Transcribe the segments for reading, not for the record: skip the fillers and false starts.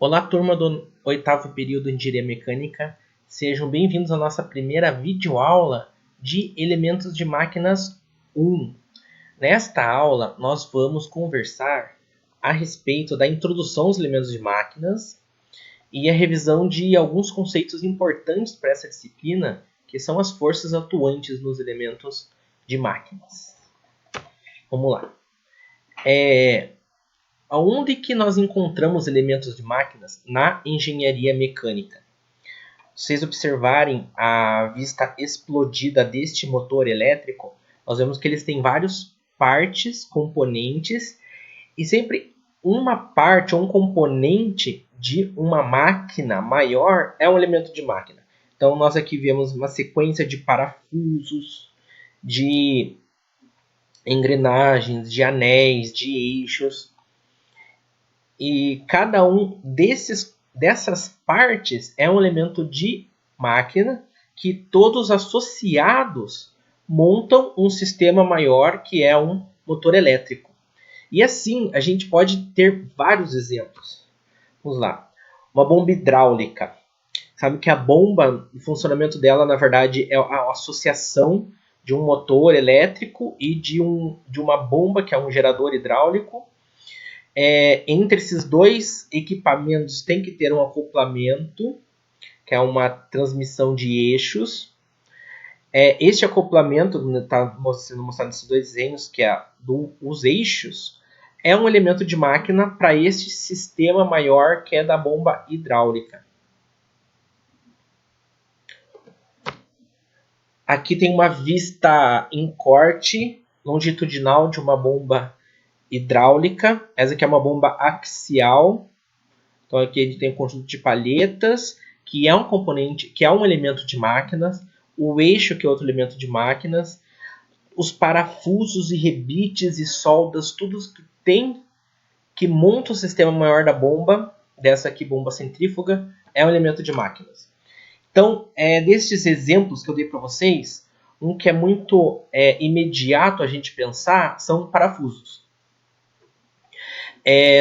Olá, turma do oitavo período em Engenharia Mecânica. Sejam bem-vindos à nossa primeira videoaula de Elementos de Máquinas 1. Nesta aula, nós vamos conversar a respeito da introdução aos elementos de máquinas e a revisão de alguns conceitos importantes para essa disciplina, que são as forças atuantes nos elementos de máquinas. Vamos lá. Aonde que nós encontramos elementos de máquinas? Na engenharia mecânica. Se vocês observarem a vista explodida deste motor elétrico, nós vemos que eles têm várias partes, componentes, e sempre uma parte ou um componente de uma máquina maior é um elemento de máquina. Então nós aqui vemos uma sequência de parafusos, de engrenagens, de anéis, de eixos. E cada um dessas partes é um elemento de máquina que todos associados montam um sistema maior que é um motor elétrico. E assim a gente pode ter vários exemplos. Vamos lá. Uma bomba hidráulica. Sabe que a bomba, o funcionamento dela na verdade é a associação de um motor elétrico e de uma bomba que é um gerador hidráulico. Entre esses dois equipamentos tem que ter um acoplamento, que é uma transmissão de eixos. Este acoplamento, está sendo mostrado nesses dois desenhos, que é os eixos, é um elemento de máquina para este sistema maior que é da bomba hidráulica. Aqui tem uma vista em corte longitudinal de uma bomba hidráulica. Essa aqui é uma bomba axial. Então aqui a gente tem um conjunto de palhetas, que é um componente, que é um elemento de máquinas. O eixo, que é outro elemento de máquinas. Os parafusos e rebites e soldas, tudo que monta o sistema maior da bomba, dessa aqui bomba centrífuga, é um elemento de máquinas. Então, destes exemplos que eu dei para vocês, um que é muito imediato a gente pensar são parafusos.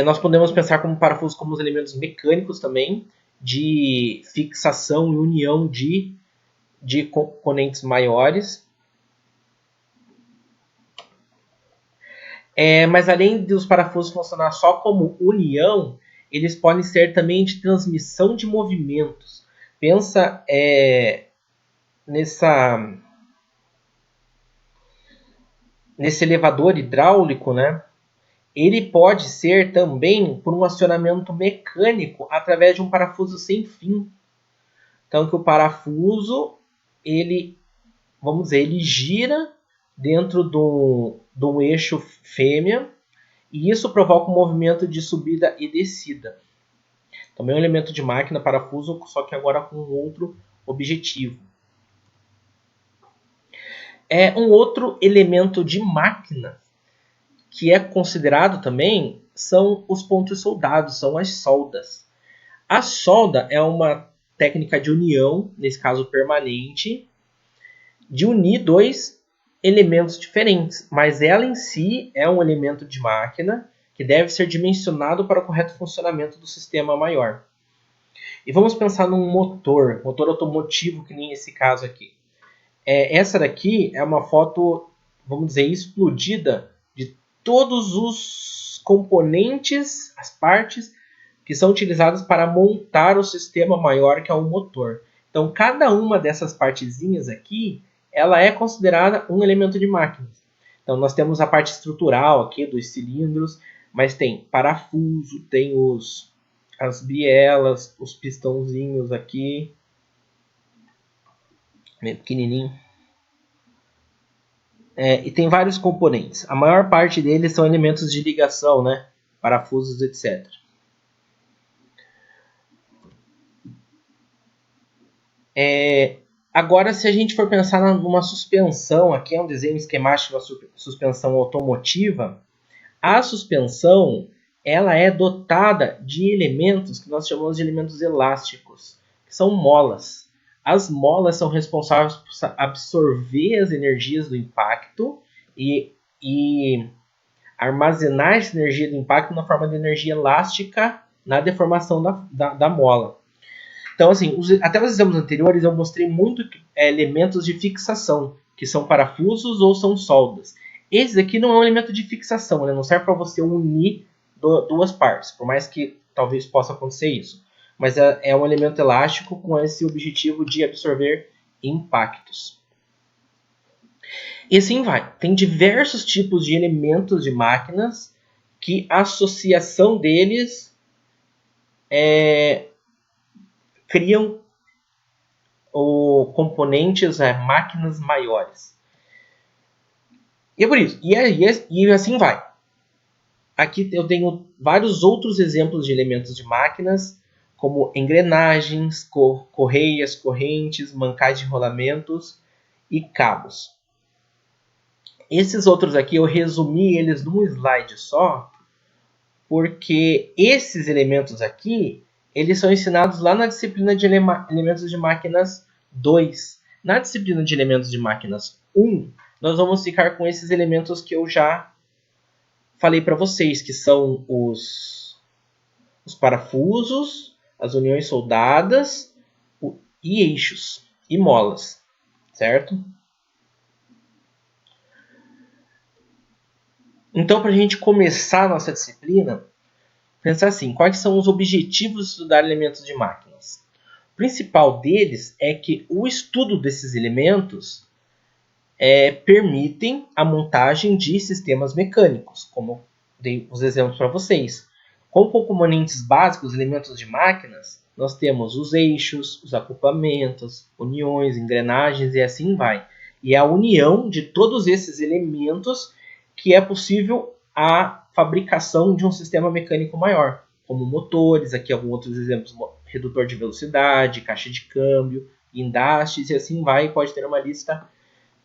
Nós podemos pensar como parafusos como os elementos mecânicos também, de fixação e união de componentes maiores. Mas além dos parafusos funcionar só como união, eles podem ser também de transmissão de movimentos. Pensa nesse elevador hidráulico, né? Ele pode ser também por um acionamento mecânico através de um parafuso sem fim. Então, que o parafuso, ele gira dentro de um eixo fêmea e isso provoca um movimento de subida e descida. Também é um elemento de máquina, parafuso, só que agora com outro objetivo. Um outro elemento de máquina que é considerado também são os pontos soldados, são as soldas. A solda é uma técnica de união, nesse caso permanente, de unir dois elementos diferentes, mas ela em si é um elemento de máquina que deve ser dimensionado para o correto funcionamento do sistema maior. E vamos pensar num motor automotivo, que nem esse caso aqui. Essa daqui é uma foto, vamos dizer, explodida de todos os componentes, as partes que são utilizadas para montar o sistema maior que é o motor. Então, cada uma dessas partezinhas aqui, ela é considerada um elemento de máquina. Então, nós temos a parte estrutural aqui dos cilindros, mas tem parafuso, tem as bielas, os pistãozinhos aqui, bem pequenininho. E tem vários componentes. A maior parte deles são elementos de ligação, né? Parafusos, etc. Agora, se a gente for pensar numa suspensão, aqui é um desenho esquemático de uma suspensão automotiva, a suspensão ela é dotada de elementos que nós chamamos de elementos elásticos, que são molas. As molas são responsáveis por absorver as energias do impacto e armazenar essa energia do impacto na forma de energia elástica na deformação da mola. Então, assim, até os exemplos anteriores eu mostrei muito elementos de fixação, que são parafusos ou são soldas. Esse aqui não é um elemento de fixação, ele não serve para você unir duas partes, por mais que talvez possa acontecer isso. Mas é um elemento elástico com esse objetivo de absorver impactos. E assim vai. Tem diversos tipos de elementos de máquinas que a associação deles criam componentes, máquinas maiores. E é por isso. E assim vai. Aqui eu tenho vários outros exemplos de elementos de máquinas, como engrenagens, correias, correntes, mancais de rolamentos e cabos. Esses outros aqui eu resumi eles num slide só, porque esses elementos aqui, eles são ensinados lá na disciplina de elementos de máquinas 2. Na disciplina de elementos de máquinas 1, nós vamos ficar com esses elementos que eu já falei para vocês, que são os parafusos, as uniões soldadas e eixos e molas, certo? Então, para a gente começar a nossa disciplina, pensar assim, quais são os objetivos de estudar elementos de máquinas? O principal deles é que o estudo desses elementos permitem a montagem de sistemas mecânicos, como dei os exemplos para vocês. Como componentes básicos, elementos de máquinas, nós temos os eixos, os acoplamentos, uniões, engrenagens e assim vai. E é a união de todos esses elementos que é possível a fabricação de um sistema mecânico maior, como motores, aqui alguns outros exemplos, redutor de velocidade, caixa de câmbio, guindastes e assim vai, pode ter uma lista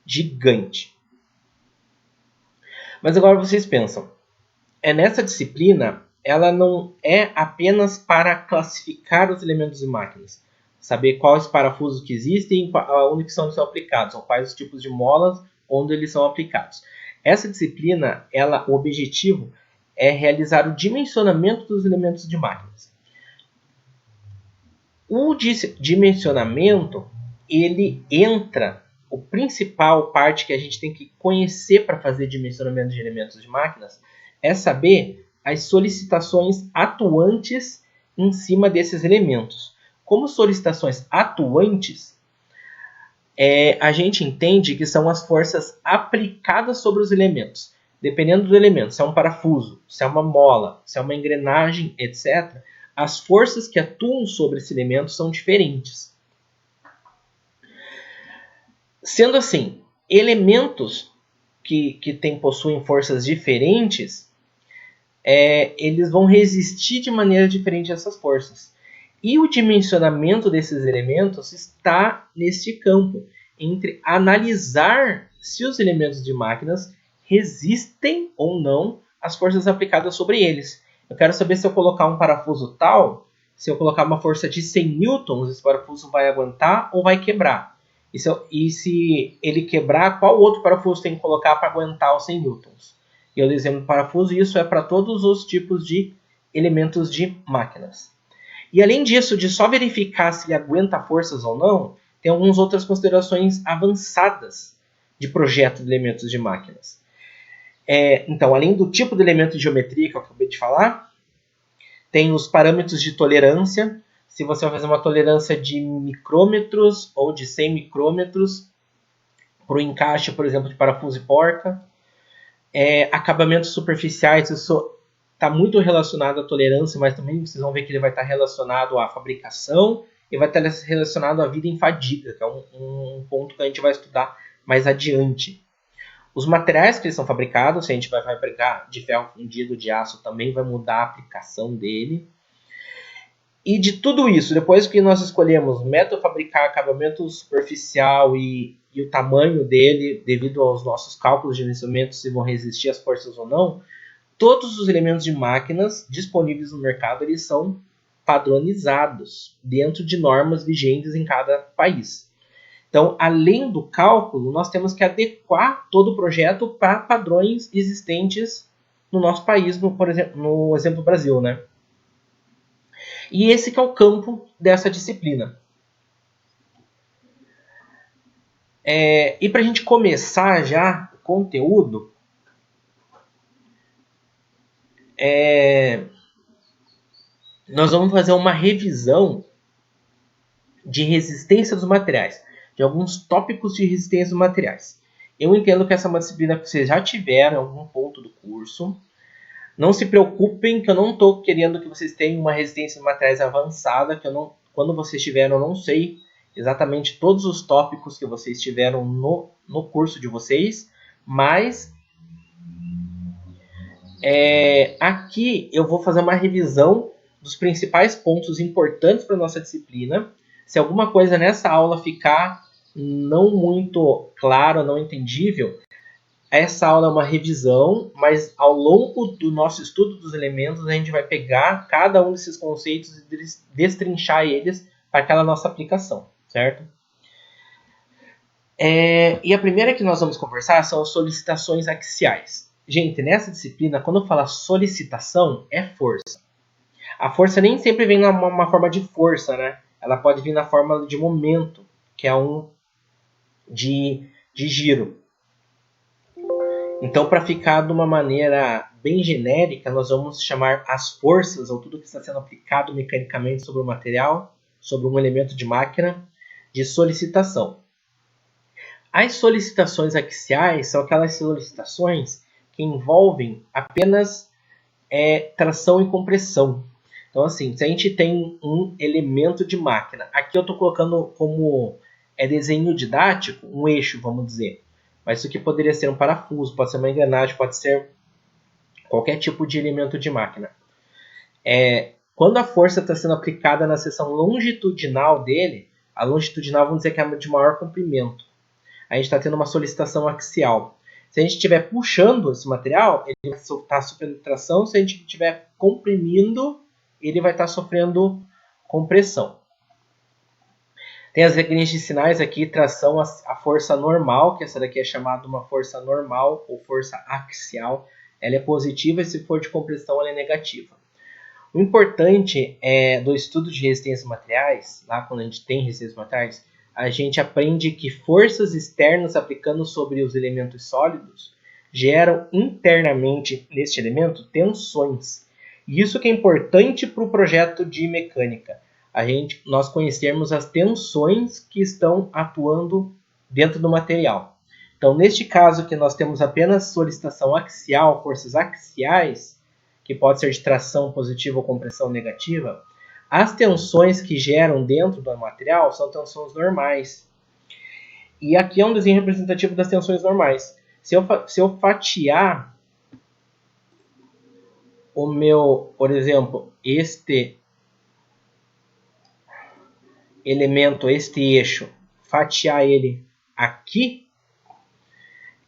gigante. Mas agora vocês pensam, nessa disciplina, ela não é apenas para classificar os elementos de máquinas, saber quais parafusos que existem, onde que são aplicados, ou quais os tipos de molas onde eles são aplicados. Essa disciplina, o objetivo é realizar o dimensionamento dos elementos de máquinas. O dimensionamento, ele entra, o principal parte que a gente tem que conhecer para fazer dimensionamento de elementos de máquinas é saber as solicitações atuantes em cima desses elementos. Como solicitações atuantes, a gente entende que são as forças aplicadas sobre os elementos. Dependendo do elemento, se é um parafuso, se é uma mola, se é uma engrenagem, etc., as forças que atuam sobre esse elemento são diferentes. Sendo assim, elementos que possuem forças diferentes, eles vão resistir de maneira diferente a essas forças. E o dimensionamento desses elementos está neste campo, entre analisar se os elementos de máquinas resistem ou não às forças aplicadas sobre eles. Eu quero saber se eu colocar um parafuso tal, se eu colocar uma força de 100 newtons, esse parafuso vai aguentar ou vai quebrar. E se ele quebrar, qual outro parafuso tem que colocar para aguentar os 100 newtons? E eu desenho um parafuso, e isso é para todos os tipos de elementos de máquinas. E além disso, de só verificar se ele aguenta forças ou não, tem algumas outras considerações avançadas de projeto de elementos de máquinas. Então, além do tipo de elemento de geometria que eu acabei de falar, tem os parâmetros de tolerância. Se você vai fazer uma tolerância de micrômetros ou de 100 micrômetros para o encaixe, por exemplo, de parafuso e porca. Acabamentos superficiais, isso está muito relacionado à tolerância, mas também vocês vão ver que ele vai estar relacionado à fabricação e vai estar relacionado à vida em fadiga, que é um ponto que a gente vai estudar mais adiante. Os materiais que eles são fabricados, se a gente vai fabricar de ferro fundido, de aço, também vai mudar a aplicação dele. E de tudo isso, depois que nós escolhemos método fabricar, acabamento superficial e o tamanho dele, devido aos nossos cálculos de dimensionamento, se vão resistir às forças ou não, todos os elementos de máquinas disponíveis no mercado, eles são padronizados dentro de normas vigentes em cada país. Então, além do cálculo, nós temos que adequar todo o projeto para padrões existentes no nosso país, por exemplo, no exemplo Brasil, né? E esse que é o campo dessa disciplina. E para a gente começar já o conteúdo, nós vamos fazer uma revisão de resistência dos materiais, de alguns tópicos de resistência dos materiais. Eu entendo que essa é uma disciplina que vocês já tiveram em algum ponto do curso. Não se preocupem que eu não estou querendo que vocês tenham uma resistência de materiais avançada, que quando vocês tiveram, eu não sei exatamente todos os tópicos que vocês tiveram no curso de vocês, mas aqui eu vou fazer uma revisão dos principais pontos importantes para a nossa disciplina. Se alguma coisa nessa aula ficar não muito claro, não entendível, essa aula é uma revisão, mas ao longo do nosso estudo dos elementos, a gente vai pegar cada um desses conceitos e destrinchar eles para aquela nossa aplicação, certo? E a primeira que nós vamos conversar são as solicitações axiais. Gente, nessa disciplina, quando eu falo solicitação, é força. A força nem sempre vem numa forma de força, né? Ela pode vir na forma de momento, que é um de giro. Então, para ficar de uma maneira bem genérica, nós vamos chamar as forças, ou tudo que está sendo aplicado mecanicamente sobre o material, sobre um elemento de máquina, de solicitação. As solicitações axiais são aquelas solicitações que envolvem apenas tração e compressão. Então, assim, se a gente tem um elemento de máquina, aqui eu estou colocando como desenho didático, um eixo, vamos dizer. Mas isso aqui poderia ser um parafuso, pode ser uma engrenagem, pode ser qualquer tipo de elemento de máquina. Quando a força está sendo aplicada na seção longitudinal dele, a longitudinal vamos dizer que é de maior comprimento. A gente está tendo uma solicitação axial. Se a gente estiver puxando esse material, ele vai estar sofrendo tração. Se a gente estiver comprimindo, ele vai estar sofrendo compressão. Tem as regrinhas de sinais aqui, tração a força normal, que essa daqui é chamada uma força normal ou força axial. Ela é positiva e se for de compressão ela é negativa. O importante do estudo de resistência de materiais, lá quando a gente tem resistência de materiais, a gente aprende que forças externas aplicando sobre os elementos sólidos geram internamente neste elemento tensões. E isso que é importante para o projeto de mecânica. Nós conhecermos as tensões que estão atuando dentro do material. Então, neste caso que nós temos apenas solicitação axial, forças axiais, que pode ser de tração positiva ou compressão negativa, as tensões que geram dentro do material são tensões normais. E aqui é um desenho representativo das tensões normais. Se eu fatiar o meu, por exemplo, este elemento, este eixo, fatiar ele aqui,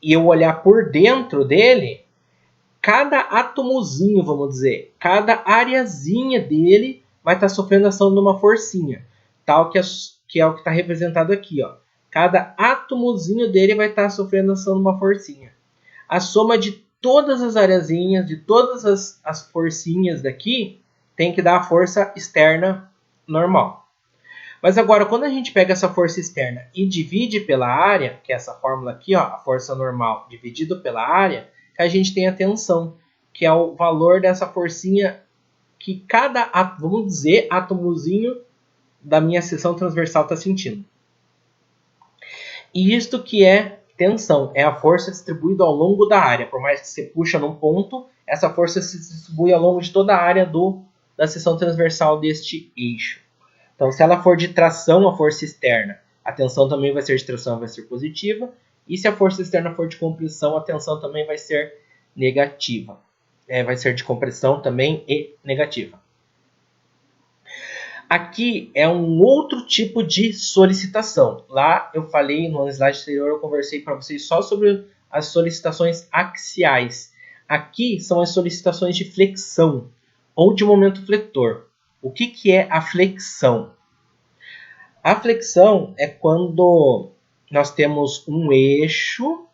e eu olhar por dentro dele, cada átomozinho, vamos dizer, cada areazinha dele vai estar sofrendo ação de uma forcinha, tal que é o que está representado aqui, ó. Cada átomozinho dele vai estar sofrendo ação de uma forcinha. A soma de todas as areazinhas, de todas as forcinhas daqui, tem que dar a força externa normal. Mas agora, quando a gente pega essa força externa e divide pela área, que é essa fórmula aqui, ó, a força normal dividido pela área, a gente tem a tensão, que é o valor dessa forcinha que cada, vamos dizer, átomozinho da minha seção transversal está sentindo. E isto que é tensão, é a força distribuída ao longo da área. Por mais que você puxa num ponto, essa força se distribui ao longo de toda a área da seção transversal deste eixo. Então, se ela for de tração, a força externa, a tensão também vai ser de tração, vai ser positiva. E se a força externa for de compressão, a tensão também vai ser negativa. Vai ser de compressão também e negativa. Aqui é um outro tipo de solicitação. Lá eu falei, no slide anterior, eu conversei para vocês só sobre as solicitações axiais. Aqui são as solicitações de flexão ou de momento fletor. O que é a flexão? A flexão é quando nós temos um eixo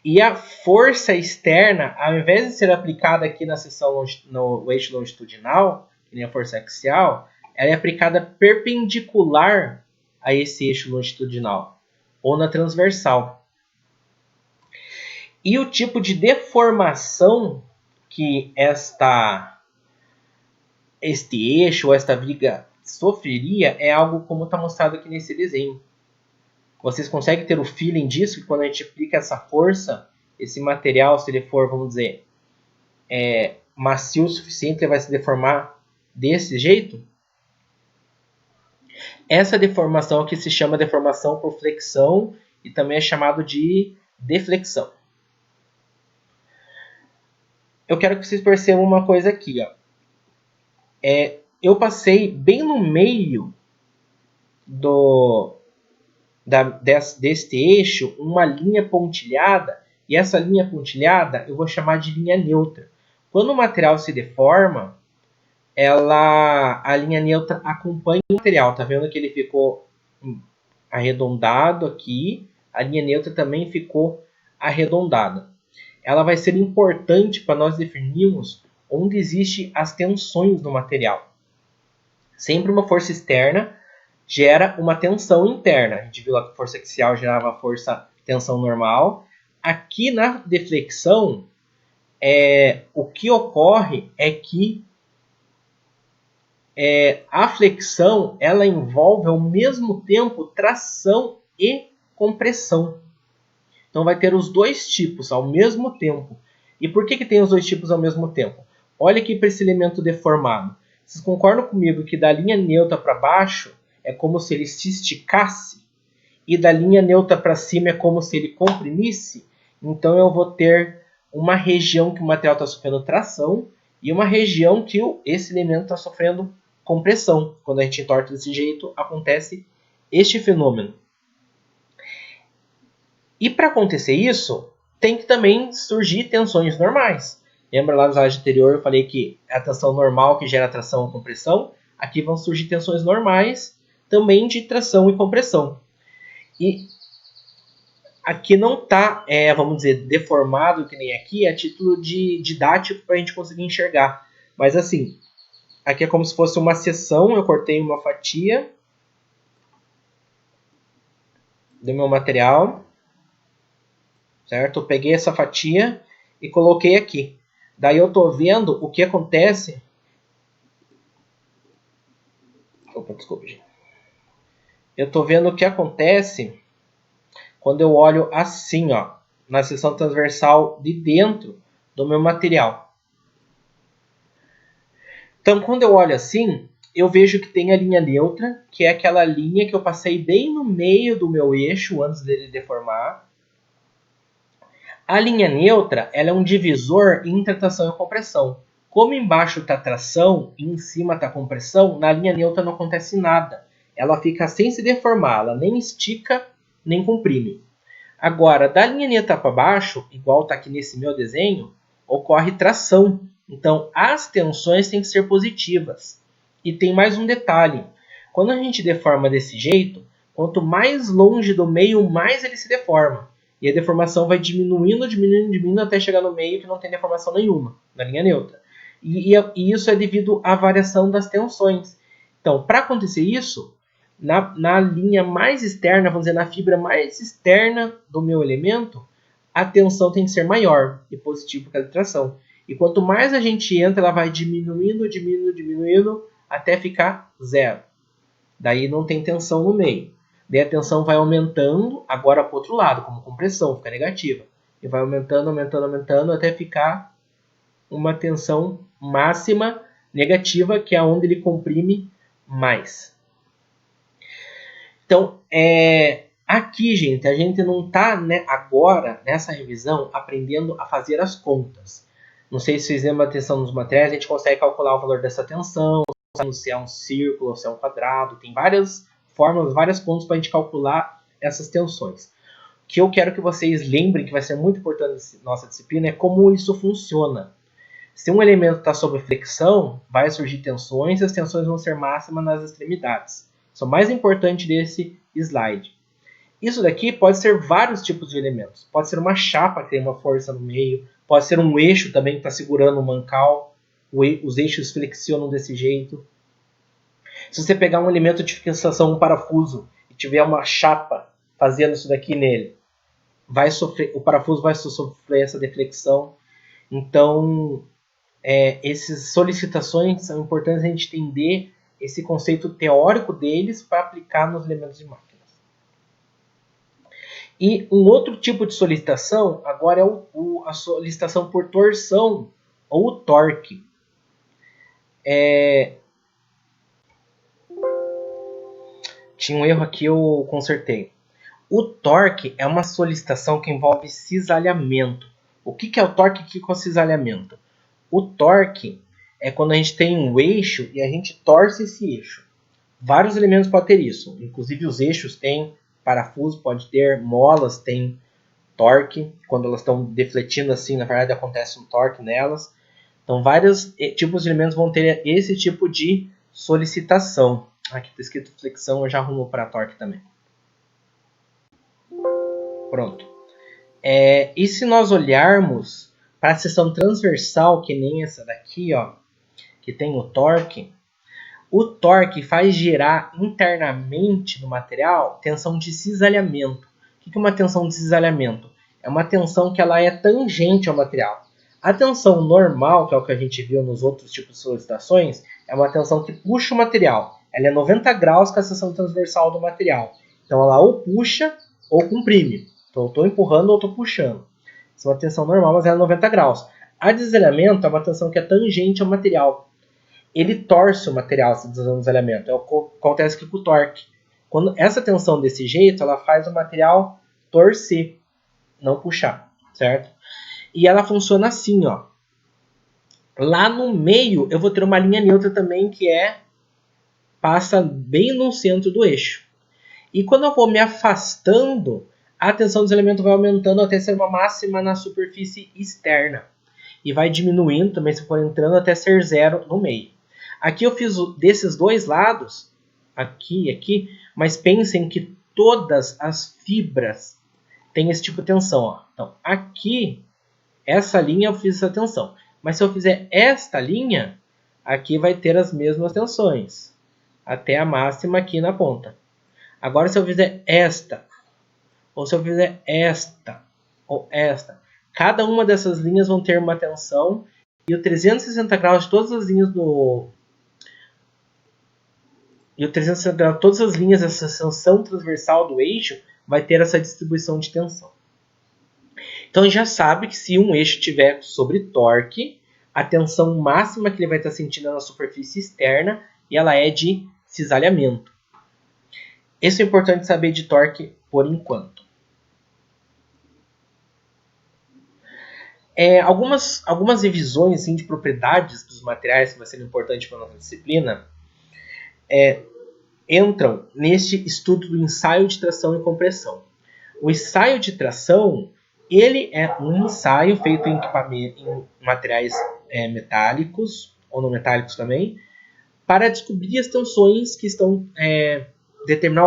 e a força externa, ao invés de ser aplicada aqui na seção no eixo longitudinal, que nem a força axial, ela é aplicada perpendicular a esse eixo longitudinal, ou na transversal. E o tipo de deformação que este eixo ou esta viga sofreria é algo como está mostrado aqui nesse desenho. Vocês conseguem ter o feeling disso, que quando a gente aplica essa força, esse material, se ele for, vamos dizer, macio o suficiente, ele vai se deformar desse jeito? Essa deformação aqui se chama deformação por flexão e também é chamado de deflexão. Eu quero que vocês percebam uma coisa aqui. Ó. Eu passei bem no meio deste eixo uma linha pontilhada, e essa linha pontilhada eu vou chamar de linha neutra. Quando o material se deforma, a linha neutra acompanha o material. Tá vendo que ele ficou arredondado aqui? A linha neutra também ficou arredondada. Ela vai ser importante para nós definirmos onde existem as tensões no material. Sempre uma força externa gera uma tensão interna. A gente viu lá que a força axial gerava tensão normal. Aqui na deflexão, o que ocorre é que a flexão ela envolve ao mesmo tempo tração e compressão. Então vai ter os dois tipos ao mesmo tempo. E por que tem os dois tipos ao mesmo tempo? Olha aqui para esse elemento deformado. Vocês concordam comigo que da linha neutra para baixo é como se ele se esticasse? E da linha neutra para cima é como se ele comprimisse? Então eu vou ter uma região que o material está sofrendo tração e uma região que esse elemento está sofrendo compressão. Quando a gente entorta desse jeito, acontece este fenômeno. E para acontecer isso, tem que também surgir tensões normais. Lembra lá no slide anterior eu falei que é a tensão normal que gera tração e compressão? Aqui vão surgir tensões normais também de tração e compressão. E aqui não está, vamos dizer, deformado que nem aqui, a título de didático para a gente conseguir enxergar. Mas assim, aqui é como se fosse uma seção, eu cortei uma fatia do meu material. Certo? Eu peguei essa fatia e coloquei aqui. Daí eu estou vendo o que acontece. Opa, desculpa, gente. Eu estou vendo o que acontece quando eu olho assim, ó, na seção transversal de dentro do meu material. Então, quando eu olho assim, eu vejo que tem a linha neutra, que é aquela linha que eu passei bem no meio do meu eixo antes dele deformar. A linha neutra ela é um divisor entre tração e compressão. Como embaixo está tração e em cima está compressão, na linha neutra não acontece nada. Ela fica sem se deformar, ela nem estica, nem comprime. Agora, da linha neutra para baixo, igual está aqui nesse meu desenho, ocorre tração. Então, as tensões têm que ser positivas. E tem mais um detalhe. Quando a gente deforma desse jeito, quanto mais longe do meio, mais ele se deforma. E a deformação vai diminuindo até chegar no meio que não tem deformação nenhuma, na linha neutra. E isso é devido à variação das tensões. Então, para acontecer isso, na linha mais externa, vamos dizer, na fibra mais externa do meu elemento, a tensão tem que ser maior e positivo para a tração. E quanto mais a gente entra, ela vai diminuindo até ficar zero. Daí não tem tensão no meio. Daí a tensão vai aumentando, agora para o outro lado, como compressão, fica negativa. E vai aumentando, até ficar uma tensão máxima negativa, que é onde ele comprime mais. Então, aqui, gente, a gente não está agora, nessa revisão, aprendendo a fazer as contas. Não sei se vocês lembram a tensão nos materiais, a gente consegue calcular o valor dessa tensão, se é um círculo ou se é um quadrado, tem várias fórmulas, várias contas para a gente calcular essas tensões. O que eu quero que vocês lembrem, que vai ser muito importante na nossa disciplina, é como isso funciona. Se um elemento está sob flexão, vai surgir tensões e as tensões vão ser máximas nas extremidades. Isso é o mais importante desse slide. Isso daqui pode ser vários tipos de elementos. Pode ser uma chapa que tem uma força no meio, pode ser um eixo também que está segurando um mancal, os eixos flexionam desse jeito. Se você pegar um elemento de fixação, um parafuso, e tiver uma chapa fazendo isso daqui nele, o parafuso vai sofrer essa deflexão. Então, essas solicitações são importantes a gente entender esse conceito teórico deles para aplicar nos elementos de máquinas. E um outro tipo de solicitação agora é a solicitação por torção, ou o torque. Tinha um erro aqui, eu consertei. O torque é uma solicitação que envolve cisalhamento. O que é o torque? O que é o cisalhamento? O torque é quando a gente tem um eixo e a gente torce esse eixo. Vários elementos podem ter isso. Inclusive os eixos têm parafuso, pode ter, molas têm torque. Quando elas estão defletindo assim, na verdade acontece um torque nelas. Então vários tipos de elementos vão ter esse tipo de solicitação. Aqui está escrito flexão, eu já arrumo para torque também. Pronto. E se nós olharmos para a seção transversal, que nem essa daqui, ó, que tem o torque faz gerar internamente no material tensão de cisalhamento. O que é uma tensão de cisalhamento? É uma tensão que ela é tangente ao material. A tensão normal, que é o que a gente viu nos outros tipos de solicitações, é uma tensão que puxa o material. Ela é 90 graus com a seção transversal do material. Então ela ou puxa ou comprime. Então eu estou empurrando ou estou puxando. Isso é uma tensão normal, mas ela é 90 graus. A de cisalhamento é uma tensão que é tangente ao material. Ele torce o material se usando cisalhamento. É o que acontece aqui com o torque. Quando essa tensão desse jeito, ela faz o material torcer, não puxar, certo? E ela funciona assim, ó. Lá no meio eu vou ter uma linha neutra também que passa bem no centro do eixo. E quando eu vou me afastando, a tensão do cisalhamento vai aumentando até ser uma máxima na superfície externa. E vai diminuindo também se for entrando até ser zero no meio. Aqui eu fiz desses dois lados, aqui e aqui, mas pensem que todas as fibras têm esse tipo de tensão. Ó. Então, aqui, essa linha eu fiz essa tensão. Mas se eu fizer esta linha, aqui vai ter as mesmas tensões, até a máxima aqui na ponta. Agora, se eu fizer esta, ou se eu fizer esta, ou esta, cada uma dessas linhas vão ter uma tensão, e o 360 graus de todas as linhas todas as linhas dessa seção transversal do eixo vai ter essa distribuição de tensão. Então já sabe que se um eixo tiver sobre torque, a tensão máxima que ele vai estar sentindo é na superfície externa e ela é de cisalhamento. Isso é importante saber de torque por enquanto. Algumas revisões assim, de propriedades dos materiais que vai ser importante para a nossa disciplina entram neste estudo do ensaio de tração e compressão. O ensaio de tração ele é um ensaio feito em materiais metálicos ou não metálicos também, para descobrir as tensões que estão determinar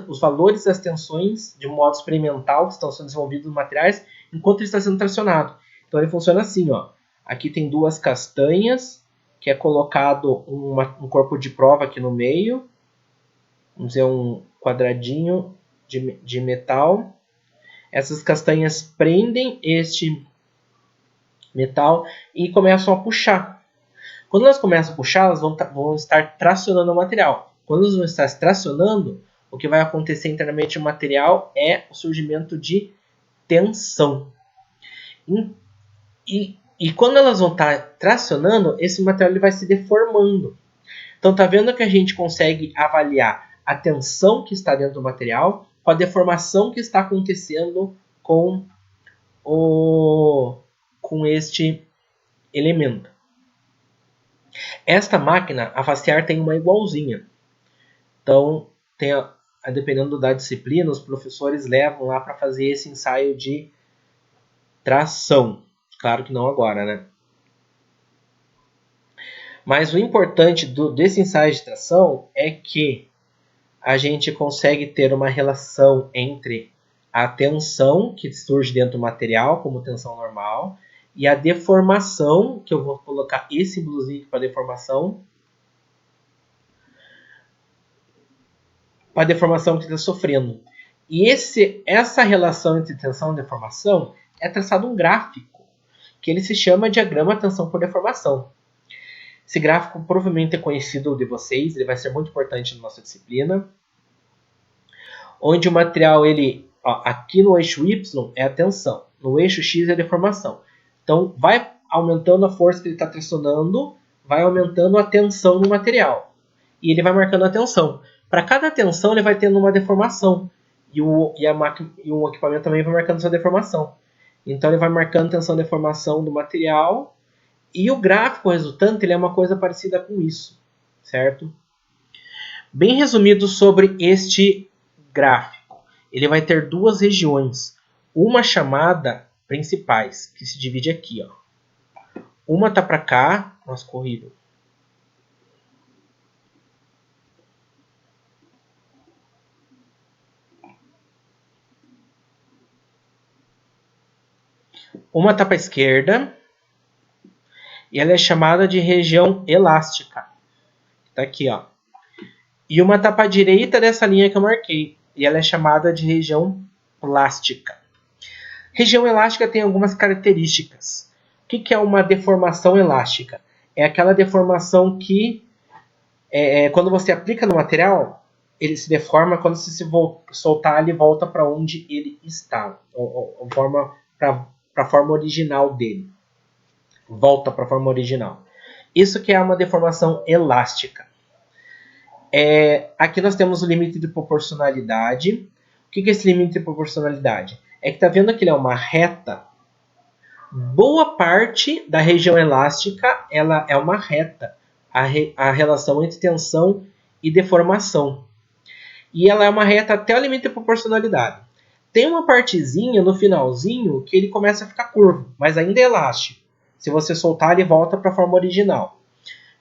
os valores das tensões de um modo experimental que estão sendo desenvolvidos nos materiais enquanto ele está sendo tracionado. Então ele funciona assim, ó. Aqui tem duas castanhas, que é colocado um corpo de prova aqui no meio, vamos dizer um quadradinho de metal. Essas castanhas prendem este metal e começam a puxar. Quando elas começam a puxar, elas vão estar tracionando o material. Quando elas vão estar tracionando, o que vai acontecer internamente no material é o surgimento de tensão. E quando elas vão estar tracionando, esse material ele vai se deformando. Então tá vendo que a gente consegue avaliar a tensão que está dentro do material com a deformação que está acontecendo com este elemento. Esta máquina, a Fastear tem uma igualzinha. Então, dependendo da disciplina, os professores levam lá para fazer esse ensaio de tração. Claro que não agora, né? Mas o importante desse ensaio de tração é que a gente consegue ter uma relação entre a tensão que surge dentro do material, como tensão normal, e a deformação, que eu vou colocar esse símbolozinho aqui para deformação. Para a deformação que está sofrendo. E essa relação entre tensão e deformação é traçado um gráfico, que ele se chama diagrama tensão por deformação. Esse gráfico provavelmente é conhecido de vocês, ele vai ser muito importante na nossa disciplina. Onde o material, aqui no eixo Y é a tensão, no eixo X é a deformação. Então, vai aumentando a força que ele está tracionando, vai aumentando a tensão no material. E ele vai marcando a tensão. Para cada tensão, ele vai tendo uma deformação. E o equipamento também vai marcando sua deformação. Então, ele vai marcando tensão e deformação do material. E o gráfico resultante ele é uma coisa parecida com isso. Certo? Bem resumido sobre este gráfico. Ele vai ter duas regiões. Uma chamada principais, que se divide aqui. Ó. Uma está para cá. Nossa, corrido. Uma está para a esquerda e ela é chamada de região elástica. Está aqui, ó. E uma está para a direita dessa linha que eu marquei e ela é chamada de região plástica. Região elástica tem algumas características. O que é uma deformação elástica? É aquela deformação que, quando você aplica no material, ele se deforma, quando você se soltar, ele volta para onde ele está. Para a forma original dele. Volta para a forma original. Isso que é uma deformação elástica. Aqui nós temos o limite de proporcionalidade. O que é esse limite de proporcionalidade? É que está vendo que ele é uma reta. Boa parte da região elástica ela é uma reta. A relação entre tensão e deformação. E ela é uma reta até o limite de proporcionalidade. Tem uma partezinha no finalzinho que ele começa a ficar curvo, mas ainda é elástico. Se você soltar, ele volta para a forma original.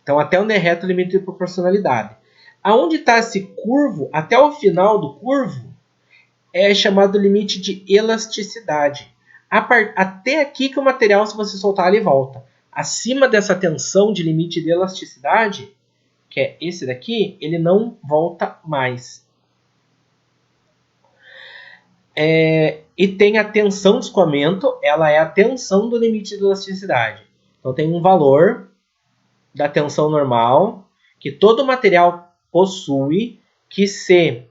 Então, até onde é reto o limite de proporcionalidade. Aonde está esse curvo, até o final do curvo, é chamado limite de elasticidade. Até aqui que o material, se você soltar, ele volta. Acima dessa tensão de limite de elasticidade, que é esse daqui, ele não volta mais. E tem a tensão de escoamento, ela é a tensão do limite de elasticidade. Então tem um valor da tensão normal, que todo material possui, que se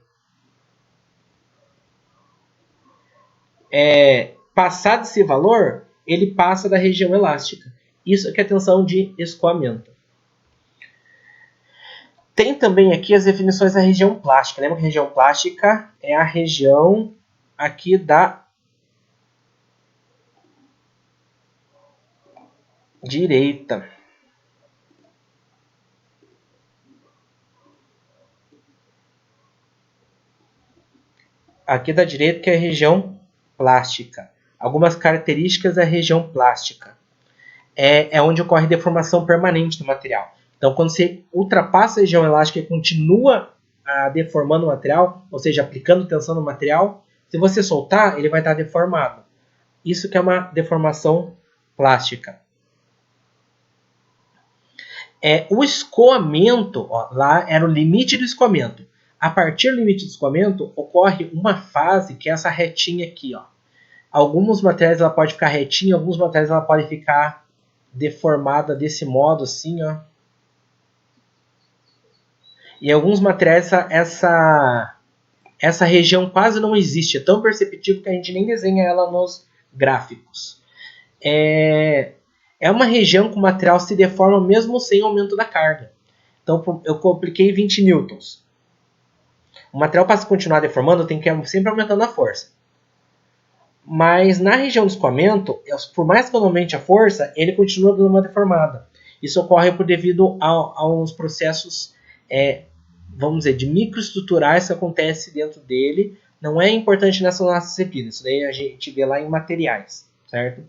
passar desse valor, ele passa da região elástica. Isso que é a tensão de escoamento. Tem também aqui as definições da região plástica. Lembra que a região plástica é a região aqui da direita. Aqui da direita que é a região plástica. Algumas características da região plástica. É onde ocorre deformação permanente do material. Então, quando você ultrapassa a região elástica e continua deformando o material, ou seja, aplicando tensão no material, se você soltar, ele vai estar deformado. Isso que é uma deformação plástica. O escoamento, lá era o limite do escoamento. A partir do limite do escoamento, ocorre uma fase que é essa retinha aqui. Alguns materiais ela pode ficar retinha, alguns materiais ela pode ficar deformada desse modo, assim, ó. E alguns materiais essa região quase não existe. É tão perceptível que a gente nem desenha ela nos gráficos. É uma região que o material se deforma mesmo sem aumento da carga. Então, eu apliquei 20 newtons. O material, para continuar deformando, tem que ir sempre aumentando a força. Mas na região do escoamento, por mais que eu aumente a força, ele continua dando uma deformada. Isso ocorre devido a uns processos, vamos dizer, de microestruturais que acontecem dentro dele. Não é importante nessa nossa disciplina. Isso daí a gente vê lá em materiais, certo?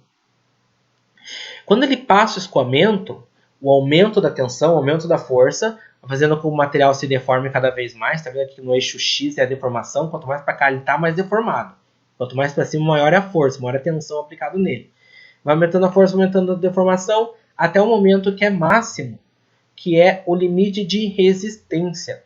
Quando ele passa o escoamento, o aumento da tensão, o aumento da força, fazendo com que o material se deforme cada vez mais. Está vendo aqui no eixo X é a deformação. Quanto mais para cá ele está, mais deformado. Quanto mais para cima, maior é a força, maior é a tensão aplicada nele. Vai aumentando a força, aumentando a deformação, até o momento que é máximo, que é o limite de resistência.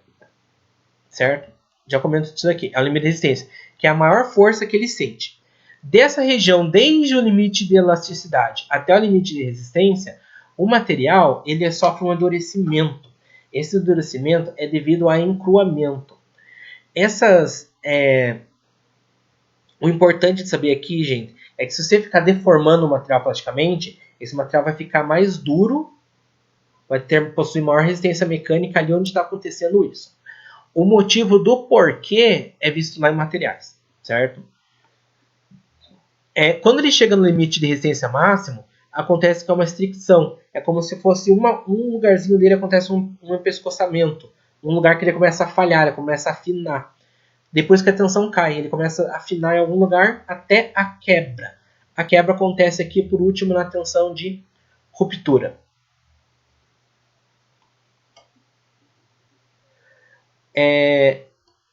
Certo? Já comento isso aqui. É o limite de resistência, que é a maior força que ele sente. Dessa região, desde o limite de elasticidade até o limite de resistência, o material ele sofre um endurecimento. Esse endurecimento é devido a encruamento. O importante de saber aqui, gente, é que se você ficar deformando o material plasticamente, esse material vai ficar mais duro, vai possuir maior resistência mecânica ali onde está acontecendo isso. O motivo do porquê é visto lá em materiais, certo? Quando ele chega no limite de resistência máximo, acontece que é uma fricção. É como se fosse um lugarzinho dele, acontece um empescoçamento. Um lugar que ele começa a falhar, ele começa a afinar. Depois que a tensão cai, ele começa a afinar em algum lugar até a quebra. A quebra acontece aqui, por último, na tensão de ruptura.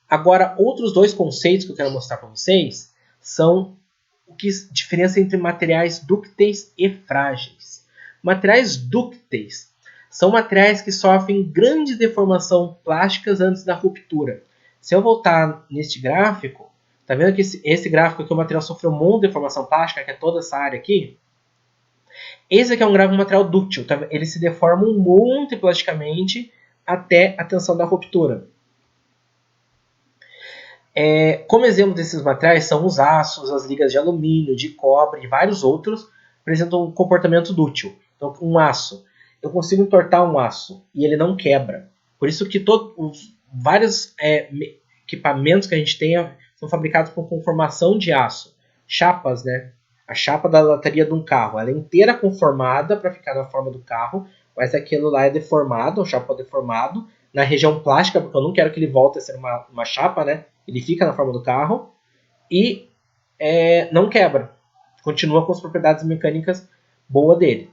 Agora, outros dois conceitos que eu quero mostrar para vocês são o que diferença entre materiais dúcteis e frágeis. Materiais dúcteis são materiais que sofrem grande deformação plásticas antes da ruptura. Se eu voltar neste gráfico, tá vendo que esse gráfico aqui o material sofreu um monte de deformação plástica, que é toda essa área aqui? Esse aqui é um gráfico de material dúctil, tá? Ele se deforma um monte plasticamente até a tensão da ruptura. Como exemplo desses materiais são os aços, as ligas de alumínio, de cobre e vários outros apresentam um comportamento dúctil. Então, um aço, eu consigo entortar um aço e ele não quebra. Por isso que vários equipamentos que a gente tem são fabricados com conformação de aço. Chapas, né? A chapa da lataria de um carro, ela é inteira conformada para ficar na forma do carro, mas aquilo lá é deformado, o chapa deformado, na região plástica, porque eu não quero que ele volte a ser uma chapa, né? Ele fica na forma do carro e não quebra. Continua com as propriedades mecânicas boas dele.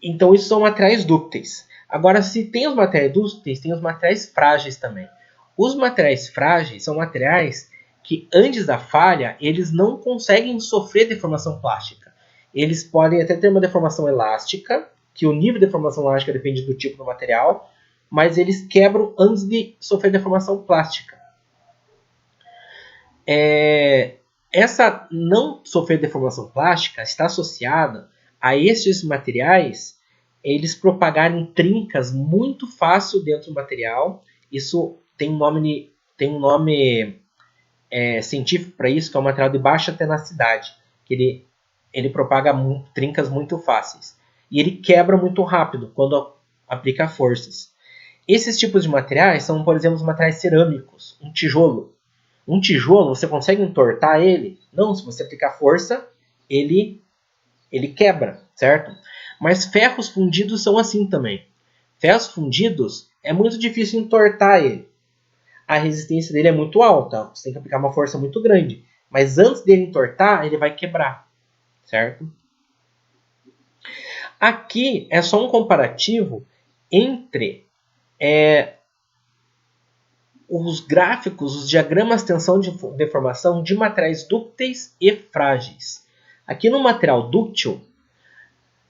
Então, isso são materiais dúcteis. Agora, se tem os materiais dúcteis, tem os materiais frágeis também. Os materiais frágeis são materiais que, antes da falha, eles não conseguem sofrer deformação plástica. Eles podem até ter uma deformação elástica, que o nível de deformação elástica depende do tipo do material, mas eles quebram antes de sofrer deformação plástica. Essa não sofrer deformação plástica está associada a estes materiais eles propagarem trincas muito fácil dentro do material. Isso tem um nome científico para isso, que é o material de baixa tenacidade, que ele propaga trincas muito fáceis. E ele quebra muito rápido quando aplica forças. Esses tipos de materiais são, por exemplo, os materiais cerâmicos, um tijolo. Um tijolo, você consegue entortar ele? Não, se você aplicar força, ele quebra, certo? Mas ferros fundidos são assim também. Ferros fundidos é muito difícil entortar ele. A resistência dele é muito alta, você tem que aplicar uma força muito grande. Mas antes dele entortar, ele vai quebrar, certo? Aqui é só um comparativo entre os gráficos, os diagramas de tensão de deformação de materiais dúcteis e frágeis. Aqui no material dúctil,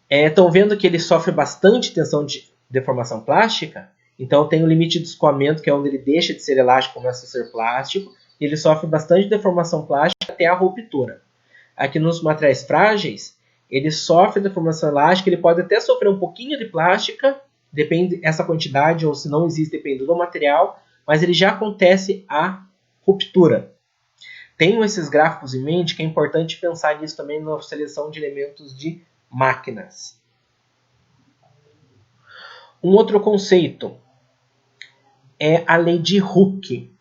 estão vendo que ele sofre bastante tensão de deformação plástica, então tem o limite de escoamento, que é onde ele deixa de ser elástico e começa a ser plástico, e ele sofre bastante deformação plástica até a ruptura. Aqui nos materiais frágeis, ele sofre deformação elástica, ele pode até sofrer um pouquinho de plástica, depende essa quantidade, ou se não existe, depende do material, mas ele já acontece a ruptura. Tenham esses gráficos em mente, que é importante pensar nisso também na seleção de elementos de máquinas. Um outro conceito é a lei de Hooke.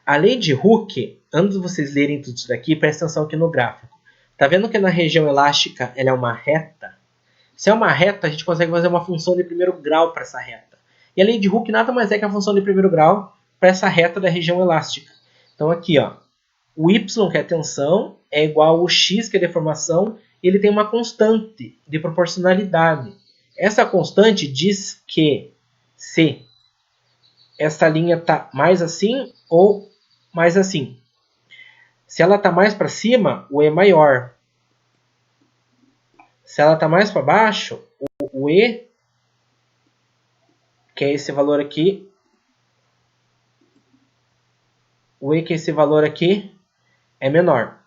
A lei de Hooke, antes de vocês lerem tudo isso daqui, presta atenção aqui no gráfico. Está vendo que na região elástica ela é uma reta? Se é uma reta, a gente consegue fazer uma função de primeiro grau para essa reta. E a lei de Hooke nada mais é que a função de primeiro grau para essa reta da região elástica. Então aqui, ó, o y, que é a tensão, é igual ao x, que é a deformação, e ele tem uma constante de proporcionalidade. Essa constante diz que se essa linha está mais assim ou mais assim. Se ela está mais para cima, o E é maior. Se ela está mais para baixo, o E, que é esse valor aqui, o E, que é esse valor aqui, é menor.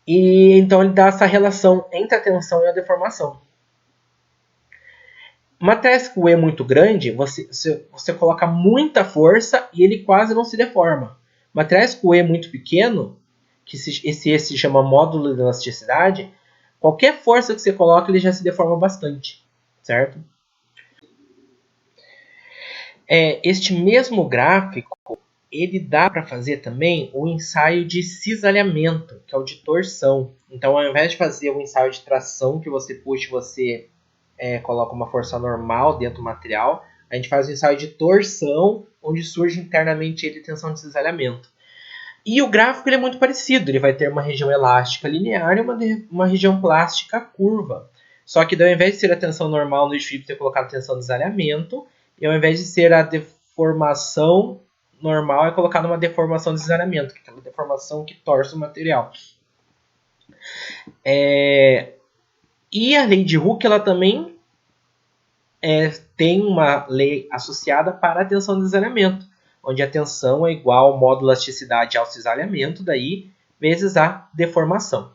E então ele dá essa relação entre a tensão e a deformação. Materiais com E muito grande, você coloca muita força e ele quase não se deforma. Materiais com E muito pequeno, que esse E se chama módulo de elasticidade, qualquer força que você coloca ele já se deforma bastante, certo? Este mesmo gráfico, ele dá para fazer também o ensaio de cisalhamento, que é o de torção. Então, ao invés de fazer o ensaio de tração, que você puxa e você coloca uma força normal dentro do material, a gente faz o ensaio de torção, onde surge internamente ele tensão de cisalhamento. E o gráfico ele é muito parecido, ele vai ter uma região elástica linear e uma região plástica curva. Só que ao invés de ser a tensão normal no strip, você colocar a tensão de cisalhamento, e ao invés de ser a deformação normal, é colocar uma deformação de cisalhamento, que é aquela deformação que torce o material. E a lei de Hooke ela também tem uma lei associada para a tensão de cisalhamento, onde a tensão é igual ao módulo de elasticidade ao cisalhamento, daí vezes a deformação.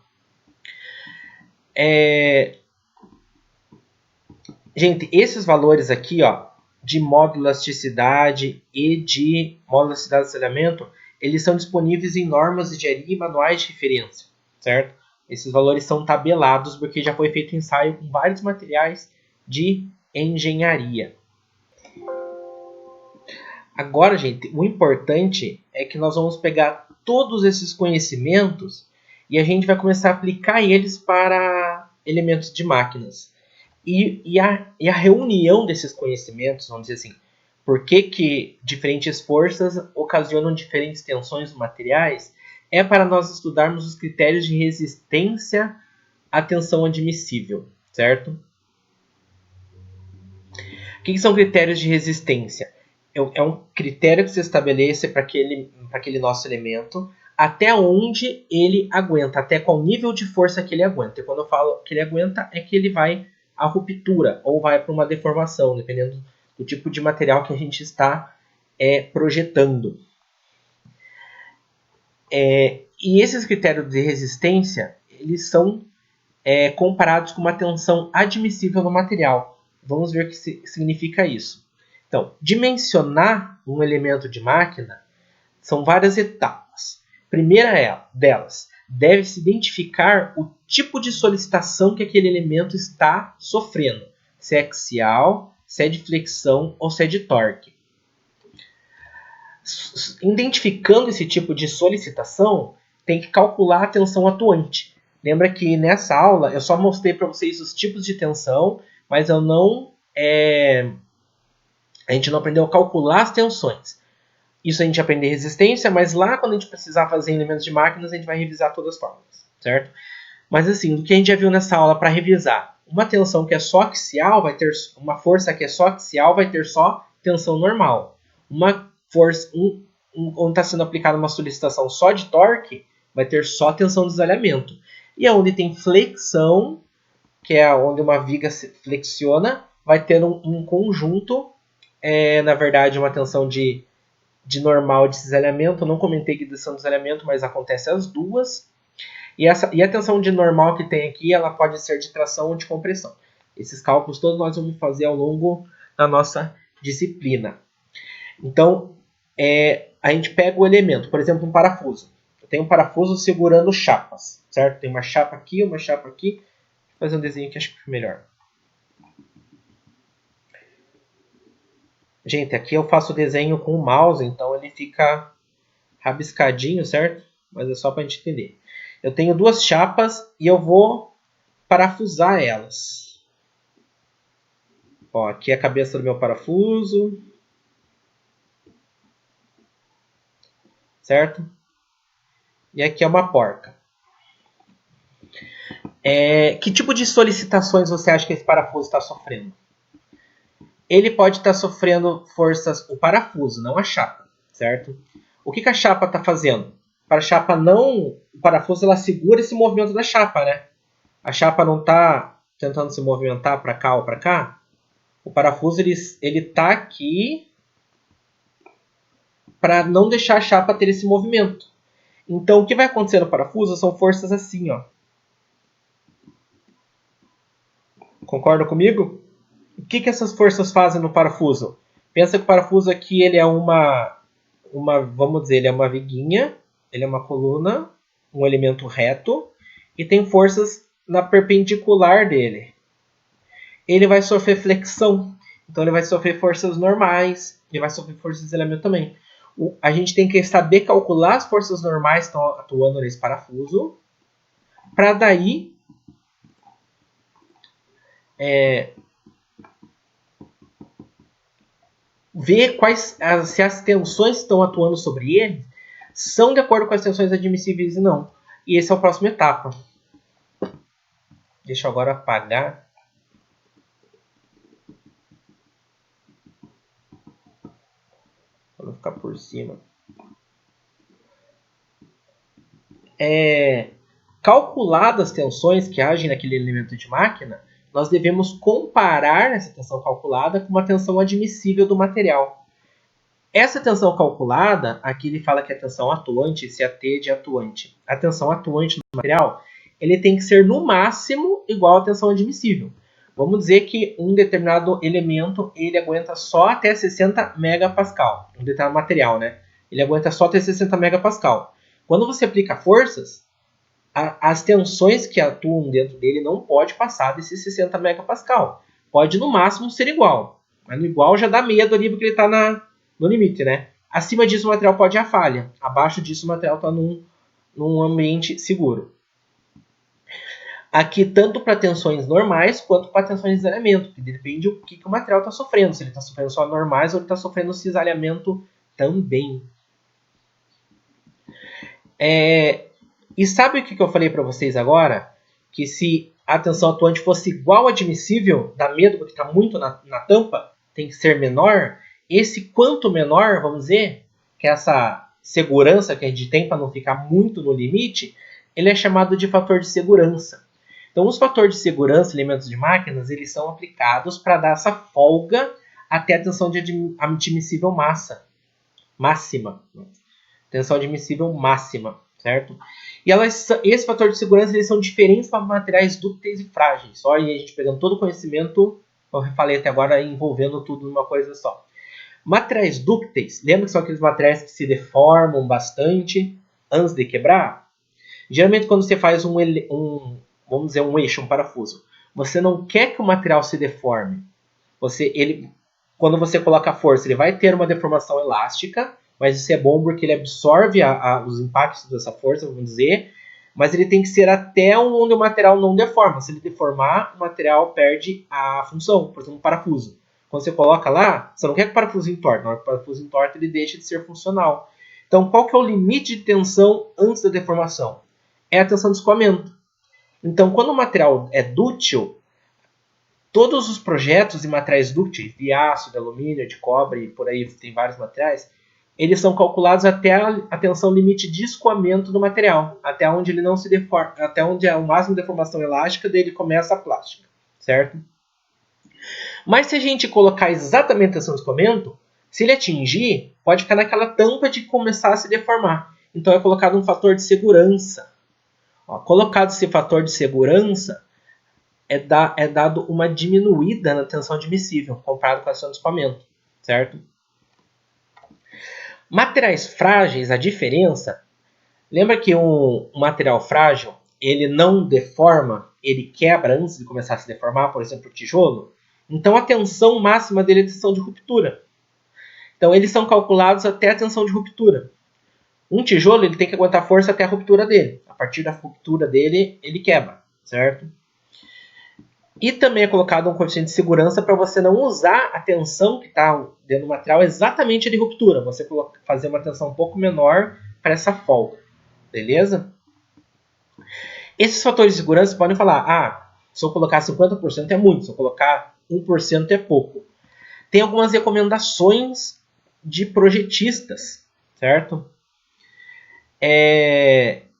Gente, esses valores aqui, ó, de módulo de elasticidade e de módulo de elasticidade de cisalhamento, eles são disponíveis em normas de engenharia e manuais de referência, certo? Esses valores são tabelados porque já foi feito ensaio com vários materiais de engenharia. Agora, gente, o importante é que nós vamos pegar todos esses conhecimentos e a gente vai começar a aplicar eles para elementos de máquinas. E a reunião desses conhecimentos, vamos dizer assim, por que diferentes forças ocasionam diferentes tensões nos materiais, é para nós estudarmos os critérios de resistência à tensão admissível, certo? O que são critérios de resistência? É um critério que se estabelece para aquele nosso elemento até onde ele aguenta, até qual nível de força que ele aguenta. E quando eu falo que ele aguenta, é que ele vai à ruptura ou vai para uma deformação, dependendo do tipo de material que a gente está projetando. E esses critérios de resistência, eles são comparados com uma tensão admissível no material. Vamos ver o que significa isso. Então, dimensionar um elemento de máquina são várias etapas. Primeira delas, deve-se identificar o tipo de solicitação que aquele elemento está sofrendo. Se é axial, se é de flexão ou se é de torque. Identificando esse tipo de solicitação, tem que calcular a tensão atuante. Lembra que nessa aula eu só mostrei para vocês os tipos de tensão, mas eu não... a gente não aprendeu a calcular as tensões. Isso a gente aprende resistência, mas lá quando a gente precisar fazer elementos de máquinas, a gente vai revisar todas as fórmulas, certo? Mas assim, do que a gente já viu nessa aula para revisar, uma tensão que é só axial vai ter uma força que é só axial vai ter só tensão normal. Uma força onde está sendo aplicada uma solicitação só de torque vai ter só tensão de cisalhamento. E onde tem flexão, que é onde uma viga se flexiona, vai ter um conjunto, na verdade, uma tensão de normal de cisalhamento. Eu não comentei que tensão de cisalhamento, mas acontece as duas. E a tensão de normal que tem aqui, ela pode ser de tração ou de compressão. Esses cálculos todos nós vamos fazer ao longo da nossa disciplina. Então, a gente pega o elemento, por exemplo, um parafuso. Eu tenho um parafuso segurando chapas, certo? Tem uma chapa aqui, uma chapa aqui. Vou fazer um desenho que acho que fica melhor. Gente, aqui eu faço o desenho com o mouse, então ele fica rabiscadinho, certo? Mas é só para a gente entender. Eu tenho duas chapas e eu vou parafusar elas. Ó, aqui é a cabeça do meu parafuso. Certo? E aqui é uma porca. Que tipo de solicitações você acha que esse parafuso está sofrendo? Ele pode estar sofrendo forças, o parafuso, não a chapa, certo? O que a chapa está fazendo? Para a chapa não... O parafuso ela segura esse movimento da chapa, né? a chapa não está tentando se movimentar para cá ou para cá, o parafuso ele tá aqui para não deixar a chapa ter esse movimento. Então, o que vai acontecer no parafuso são forças assim, ó. Concorda comigo? O que essas forças fazem no parafuso? Pensa que o parafuso aqui ele é vamos dizer, ele é uma viguinha, ele é uma coluna, um elemento reto, e tem forças na perpendicular dele. Ele vai sofrer flexão, então ele vai sofrer forças normais, ele vai sofrer forças de deslizamento também. A gente tem que saber calcular as forças normais que estão atuando nesse parafuso, para daí ver se as tensões que estão atuando sobre ele são de acordo com as tensões admissíveis e não. E essa é a próxima etapa. Deixa eu agora apagar. Para não ficar por cima. Calculadas as tensões que agem naquele elemento de máquina, nós devemos comparar essa tensão calculada com uma tensão admissível do material. Essa tensão calculada, aqui ele fala que é a tensão atuante, se a T de atuante. A tensão atuante do material, ele tem que ser no máximo igual à tensão admissível. Vamos dizer que um determinado elemento ele aguenta só até 60 megapascal. Um determinado material, né? Ele aguenta só até 60 megapascal. Quando você aplica forças, as tensões que atuam dentro dele não pode passar desses 60 megapascal. Pode no máximo ser igual. Mas no igual já dá medo ali porque ele está no limite, né? Acima disso o material pode ir à falha. Abaixo disso o material está num ambiente seguro. Aqui tanto para tensões normais quanto para tensões de cisalhamento. Que depende do que o material está sofrendo. Se ele está sofrendo só normais ou ele está sofrendo cisalhamento também. E sabe o que eu falei para vocês agora? Que se a tensão atuante fosse igual à admissível, dá medo porque está muito na tampa, tem que ser menor. Esse quanto menor, vamos dizer, que é essa segurança que a gente tem para não ficar muito no limite, ele é chamado de fator de segurança. Então, os fatores de segurança, elementos de máquinas, eles são aplicados para dar essa folga até a tensão de admissível máxima. Tensão admissível máxima, certo? E esse fator de segurança eles são diferentes para materiais dúcteis e frágeis. Só aí a gente pegando todo o conhecimento, eu falei até agora, envolvendo tudo numa coisa só. Materiais dúcteis, lembra que são aqueles materiais que se deformam bastante antes de quebrar? Geralmente quando você faz vamos dizer, um eixo, um parafuso, você não quer que o material se deforme. Quando você coloca a força, ele vai ter uma deformação elástica, mas isso é bom porque ele absorve os impactos dessa força, vamos dizer, mas ele tem que ser até onde o material não deforma. Se ele deformar, o material perde a função, por exemplo, um parafuso. Quando você coloca lá, você não quer que o parafuso entorte. Na hora que o parafuso entorta, ele deixa de ser funcional. Então, qual que é o limite de tensão antes da deformação? É a tensão de escoamento. Então, quando o material é dúctil, todos os projetos de materiais dúcteis, de aço, de alumínio, de cobre, por aí tem vários materiais, eles são calculados até a tensão limite de escoamento do material, até onde ele não se deforma, até onde é o máximo de deformação elástica, dele começa a plástica, certo? Mas se a gente colocar exatamente a tensão de escoamento, se ele atingir, pode ficar naquela tampa de começar a se deformar. Então é colocado um fator de segurança. Colocado esse fator de segurança, é dado uma diminuída na tensão admissível, comparado com a tensão de escoamento, certo? Materiais frágeis, a diferença... Lembra que um material frágil, ele não deforma, ele quebra antes de começar a se deformar, por exemplo, o tijolo? Então a tensão máxima dele é a tensão de ruptura. Então eles são calculados até a tensão de ruptura. Um tijolo ele tem que aguentar força até a ruptura dele. A partir da ruptura dele, ele quebra, certo? E também é colocado um coeficiente de segurança para você não usar a tensão que está dentro do material exatamente de ruptura. Você fazer uma tensão um pouco menor para essa folga. Beleza? Esses fatores de segurança podem falar, se eu colocar 50% é muito, se eu colocar 1% é pouco. Tem algumas recomendações de projetistas, certo?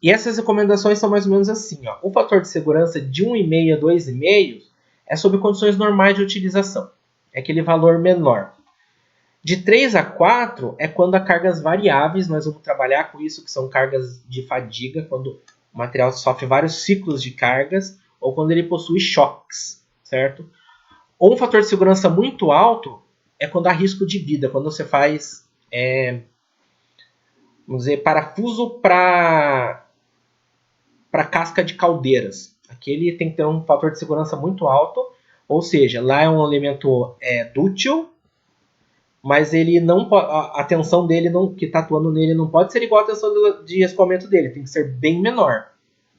E essas recomendações são mais ou menos assim. Ó. O fator de segurança de 1,5 a 2,5 é sob condições normais de utilização. É aquele valor menor. De 3 a 4 é quando há cargas variáveis, nós vamos trabalhar com isso, que são cargas de fadiga, quando o material sofre vários ciclos de cargas, ou quando ele possui choques, certo? Ou um fator de segurança muito alto é quando há risco de vida, quando você faz, vamos dizer, parafuso para casca de caldeiras. Aquele tem que ter um fator de segurança muito alto, ou seja, lá é um elemento dúctil, mas ele não a tensão dele que está atuando nele não pode ser igual à tensão de escoamento dele, tem que ser bem menor.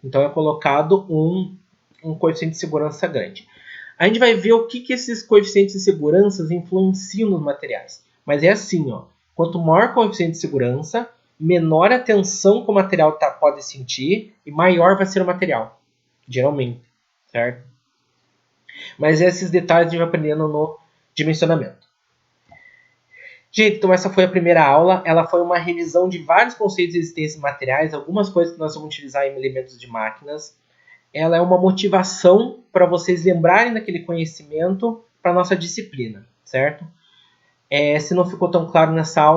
Então é colocado um coeficiente de segurança grande. A gente vai ver o que esses coeficientes de segurança influenciam nos materiais. Mas é assim, ó, quanto maior o coeficiente de segurança, menor a tensão que o material pode sentir e maior vai ser o material, geralmente, certo? Mas esses detalhes a gente vai aprendendo no dimensionamento. Gente, então essa foi a primeira aula. Ela foi uma revisão de vários conceitos existentes em materiais, algumas coisas que nós vamos utilizar em elementos de máquinas. Ela é uma motivação para vocês lembrarem daquele conhecimento para a nossa disciplina, certo? Se não ficou tão claro nessa aula,